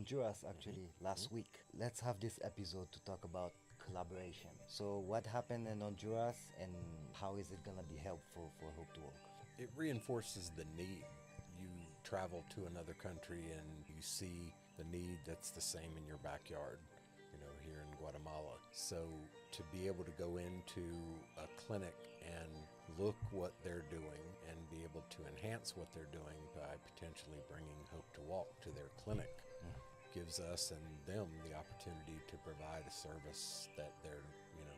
Honduras actually last week. Let's have this episode to talk about collaboration. So, what happened in Honduras and how is it gonna be helpful for Hope to Walk? It reinforces the need. You travel to another country and you see the need that's the same in your backyard, here in Guatemala. So to be able to go into a clinic and look what they're doing and be able to enhance what they're doing by potentially bringing Hope to Walk to their clinic gives us and them the opportunity to provide a service that they're,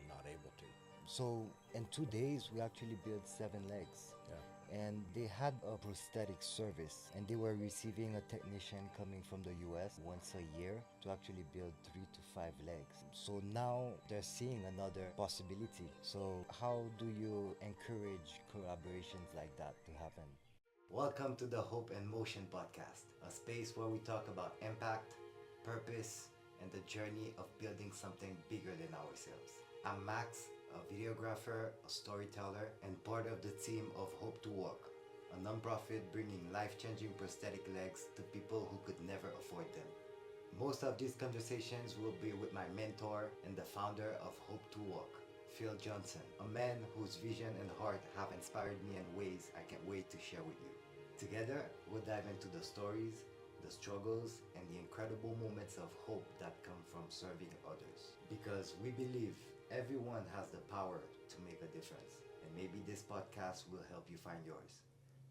not able to. So, in 2 days, we actually built 7 legs. Yeah. And they had a prosthetic service, and they were receiving a technician coming from the US once a year to actually build 3 to 5 legs. So now they're seeing another possibility. So, how do you encourage collaborations like that to happen? Welcome to the Hope and Motion podcast, a space where we talk about impact, purpose, and the journey of building something bigger than ourselves. I'm Max, a videographer, a storyteller, and part of the team of Hope to Walk, a nonprofit bringing life-changing prosthetic legs to people who could never afford them. Most of these conversations will be with my mentor and the founder of Hope to Walk, Phil Johnson, a man whose vision and heart have inspired me in ways I can't wait to share with you. Together, we'll dive into the stories, the struggles, and the incredible moments of hope that come from serving others. Because we believe everyone has the power to make a difference, and maybe this podcast will help you find yours.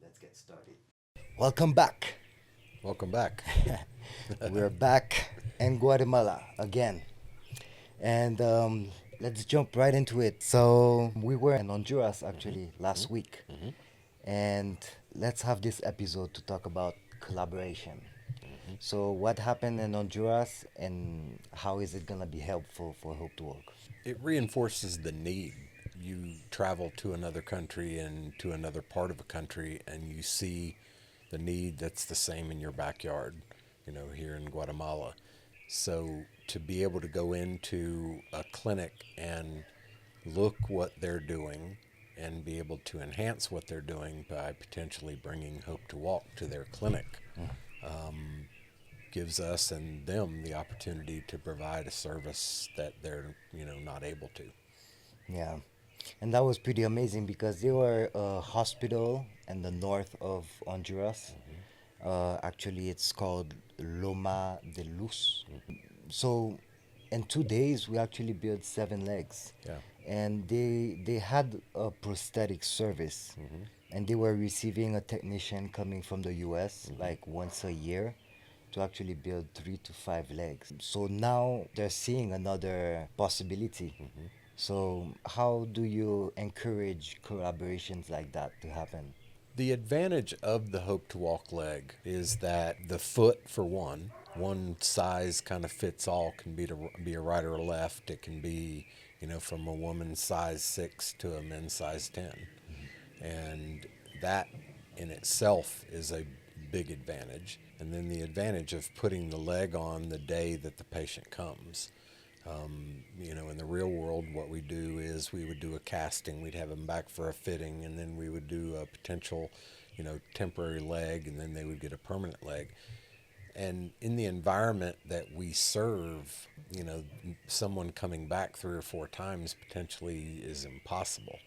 Let's get started. Welcome back. Welcome back. We're back in Guatemala again. And let's jump right into it. So, we were in Honduras actually last week. And let's have this episode to talk about collaboration. So, what happened in Honduras and how is it going to be helpful for Hope to Walk? It reinforces the need. You travel to another country and to another part of a country and you see the need that's the same in your backyard, here in Guatemala. So to be able to go into a clinic and look what they're doing and be able to enhance what they're doing by potentially bringing Hope to Walk to their clinic gives us and them the opportunity to provide a service that they're, not able to. Yeah. And that was pretty amazing because they were a hospital in the north of Honduras. Actually, it's called Loma de Luz. So, in 2 days, we actually built 7 legs. Yeah. And they had a prosthetic service. And they were receiving a technician coming from the US like once a year to actually build 3 to 5 legs. So now they're seeing another possibility. So, how do you encourage collaborations like that to happen? The advantage of the Hope to Walk leg is that the foot, for one size kind of fits all, can be a right or a left. It can be, from a woman's size 6 to a men's size 10. And that in itself is a big advantage. And then the advantage of putting the leg on the day that the patient comes. In the real world, what we do is we would do a casting. We'd have them back for a fitting, and then we would do a potential, temporary leg, and then they would get a permanent leg. And in the environment that we serve, someone coming back 3 or 4 times potentially is impossible.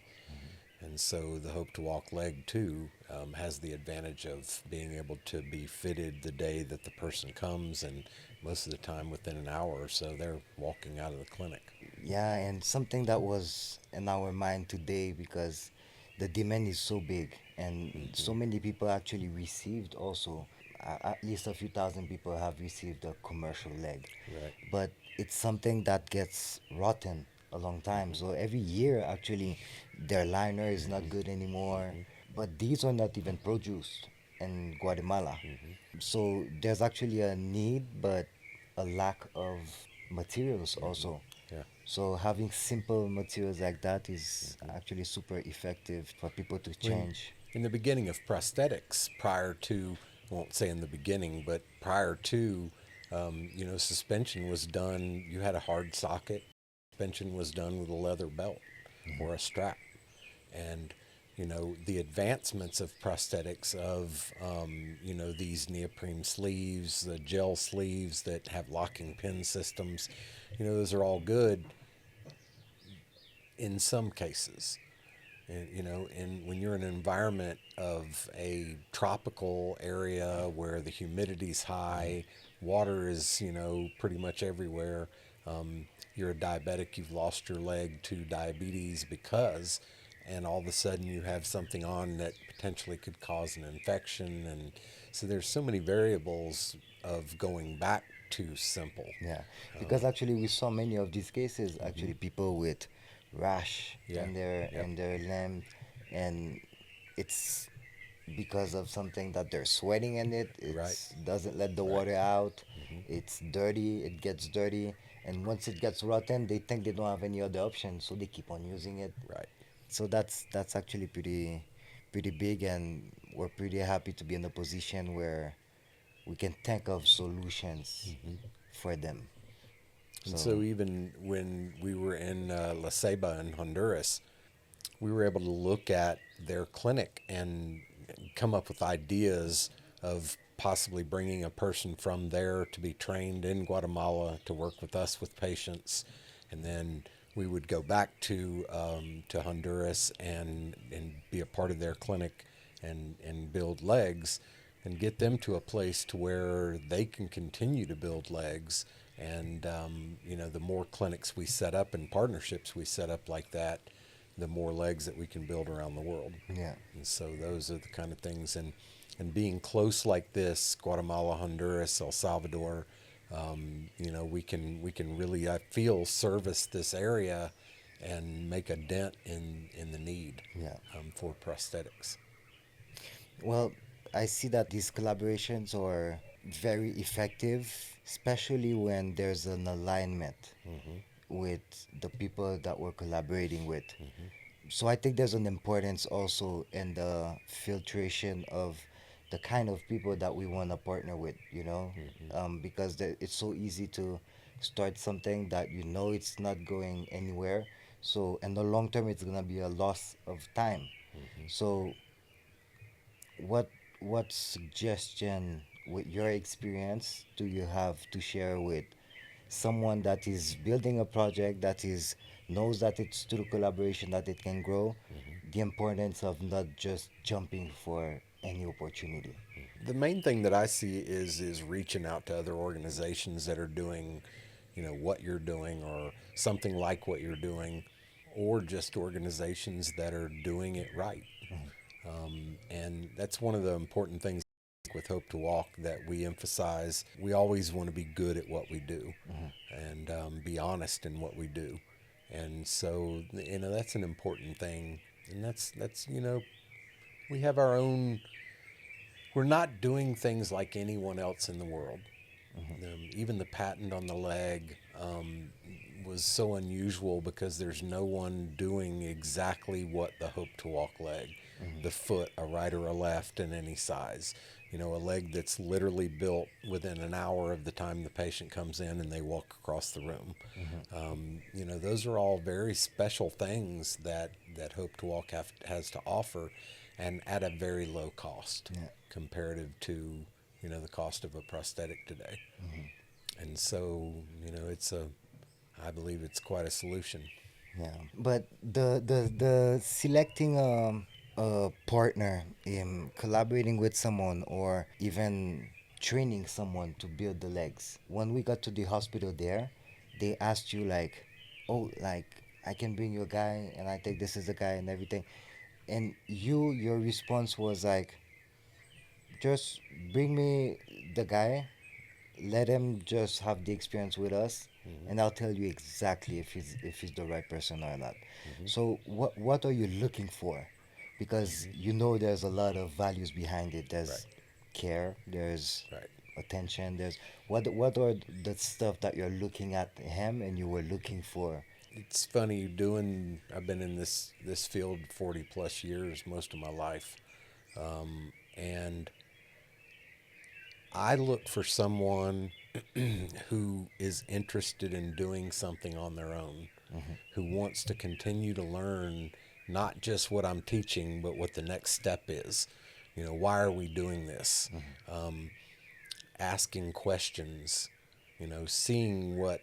And so the Hope to Walk leg, too, has the advantage of being able to be fitted the day that the person comes, and most of the time within an hour or so, they're walking out of the clinic. Yeah, and something that was in our mind today because the demand is so big and so many people actually received also. At least a few thousand people have received a commercial leg. Right. But it's something that gets rotten a long time. So every year, actually, their liner is not good anymore. But these are not even produced in Guatemala. So there's actually a need, but a lack of materials also. Yeah. So having simple materials like that is actually super effective for people to change. In the beginning of prosthetics, prior to, I won't say in the beginning, but prior to, suspension was done, you had a hard socket. Suspension was done with a leather belt or a strap. And the advancements of prosthetics, of these neoprene sleeves, the gel sleeves that have locking pin systems, those are all good in some cases. And and when you're in an environment of a tropical area where the humidity's high, water is pretty much everywhere. You're a diabetic, you've lost your leg to diabetes because, and all of a sudden you have something on that potentially could cause an infection. And so there's so many variables of going back to simple. Yeah, because actually we saw many of these cases. Actually, people with rash Yeah. Yep. in their limb, and it's because of something that they're sweating in it. Right. It's doesn't let the Right. water out. It's dirty. It gets dirty, and once it gets rotten, they think they don't have any other option, so they keep on using it. Right. So that's actually pretty big, and we're pretty happy to be in a position where we can think of solutions for them. And So so even when we were in La Ceiba in Honduras, we were able to look at their clinic and come up with ideas of possibly bringing a person from there to be trained in Guatemala to work with us with patients, and then we would go back to Honduras and be a part of their clinic and build legs and get them to a place to where they can continue to build legs. And the more clinics we set up and partnerships we set up like that, the more legs that we can build around the world. yeah, And so those are the kind of things. And being close like this, Guatemala, Honduras, El Salvador, we can really, I feel, service this area and make a dent in the need yeah. for prosthetics. Well, I see that these collaborations are very effective, especially when there's an alignment with the people that we're collaborating with. So I think there's an importance also in the filtration of the kind of people that we want to partner with, because it's so easy to start something that it's not going anywhere. So in the long term, it's gonna be a loss of time. So what what suggestion with your experience do you have to share with someone that is building a project that is knows that it's through collaboration that it can grow, the importance of not just jumping for any opportunity? The main thing that I see is reaching out to other organizations that are doing, what you're doing or something like what you're doing, or just organizations that are doing it right. And that's one of the important things with Hope to Walk that we emphasize. We always want to be good at what we do and be honest in what we do. And so, that's an important thing. And that's we have our own, we're not doing things like anyone else in the world. Even the patent on the leg was so unusual because there's no one doing exactly what the Hope to Walk leg, the foot, a right or a left, in any size. A leg that's literally built within an hour of the time the patient comes in and they walk across the room. Those are all very special things that Hope to Walk has to offer, and at a very low cost Yeah. comparative to the cost of a prosthetic today. And so I believe it's quite a solution. Yeah, but the selecting a partner in collaborating with someone or even training someone to build the legs. When we got to the hospital there, they asked you like, "Oh, like I can bring you a guy, and I think this is the guy and everything," and your response was like, "Just bring me the guy, let him just have the experience with us, and I'll tell you exactly if he's the right person or not." So what are you looking for? Because there's a lot of values behind it. Right. There's care, there's Right. attention, there's what are the stuff that you're looking at him and you were looking for. It's funny doing. I've been in this field 40 plus years, most of my life, and I look for someone who is interested in doing something on their own, who wants to continue to learn not just what I'm teaching, but what the next step is. Why are we doing this? Asking questions, seeing what,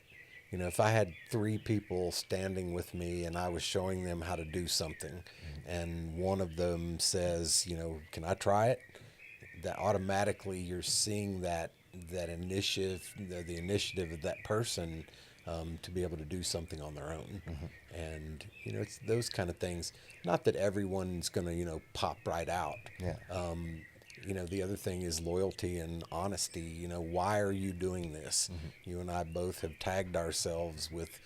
if I had three people standing with me and I was showing them how to do something, and one of them says, can I try it? That automatically you're seeing that initiative, the initiative of that person to be able to do something on their own. And it's those kind of things. Not that everyone's going to pop right out. Yeah. The other thing is loyalty and honesty. Why are you doing this? You and I both have tagged ourselves with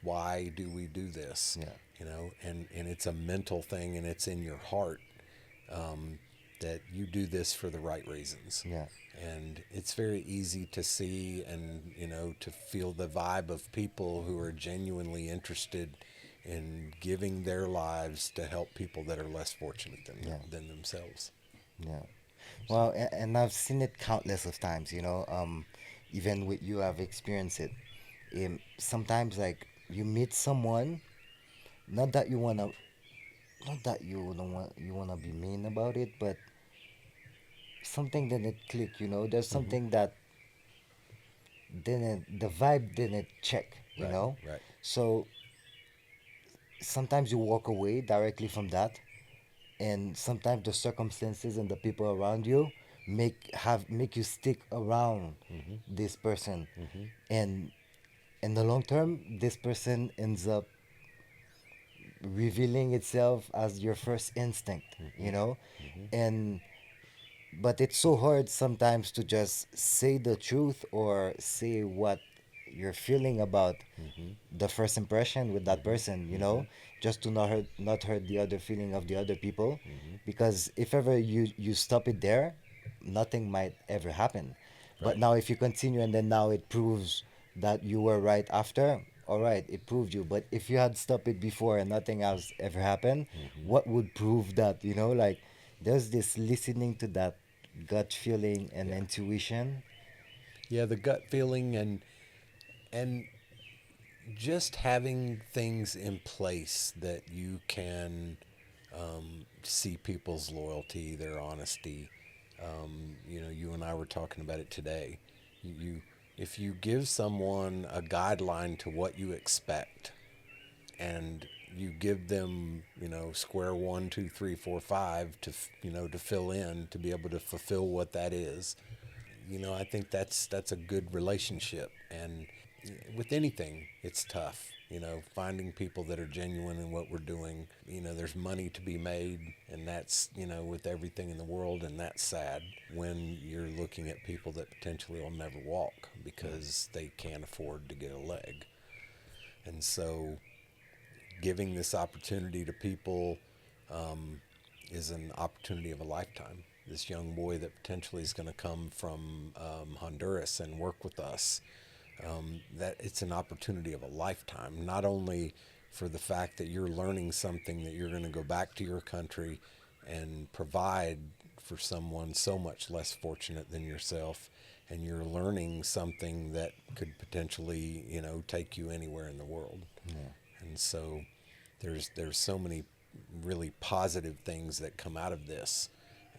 why do we do this? Yeah. And it's a mental thing, and it's in your heart that you do this for the right reasons. Yeah. And it's very easy to see and to feel the vibe of people who are genuinely interested in giving their lives to help people that are less fortunate than themselves. Yeah. Well, and I've seen it countless of times, even with you, I've experienced it. Sometimes, like, you meet someone, not that you wanna, not that you wanna be mean about it, but something didn't click, There's Mm-hmm. something that the vibe didn't check, Right, right, So sometimes you walk away directly from that, and sometimes the circumstances and the people around you make you stick around mm-hmm. this person, Mm-hmm. and in the long term this person ends up revealing itself as your first instinct, Mm-hmm. Mm-hmm. and but it's so hard sometimes to just say the truth or say what you're feeling about Mm-hmm. the first impression with that Mm-hmm. person, Mm-hmm. just to not hurt the other feeling of the other people, Mm-hmm. because if ever you stop it there, nothing might ever happen. But Right. now if you continue and then now it proves that you were right after, all right, it proved you. But if you had stopped it before and nothing else ever happened, Mm-hmm. what would prove that, like there's this listening to that gut feeling and Yeah. intuition. Yeah, the gut feeling and just having things in place that you can see people's loyalty, their honesty. You and I were talking about it today. You, if you give someone a guideline to what you expect, and you give them, square one, two, three, four, five to fill in to be able to fulfill what that is. I think that's a good relationship. And with anything, it's tough. Finding people that are genuine in what we're doing. There's money to be made, and that's with everything in the world, and that's sad when you're looking at people that potentially will never walk because they can't afford to get a leg. And so, giving this opportunity to people is an opportunity of a lifetime. This young boy that potentially is going to come from Honduras and work with us, that it's an opportunity of a lifetime. Not only for the fact that you're learning something that you're going to go back to your country and provide for someone so much less fortunate than yourself, and you're learning something that could potentially, take you anywhere in the world. Yeah. And so there's so many really positive things that come out of this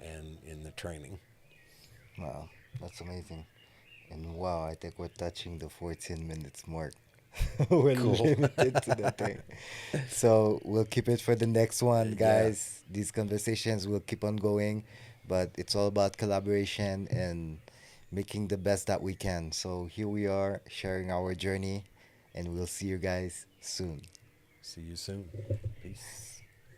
and in the training. Wow, that's amazing. And wow, I think we're touching the 14 minutes mark. We're Cool. limited to the thing. So we'll keep it for the next one, Yeah. guys. These conversations will keep on going, but it's all about collaboration and making the best that we can. So here we are sharing our journey, and we'll see you guys soon. See you soon. Peace.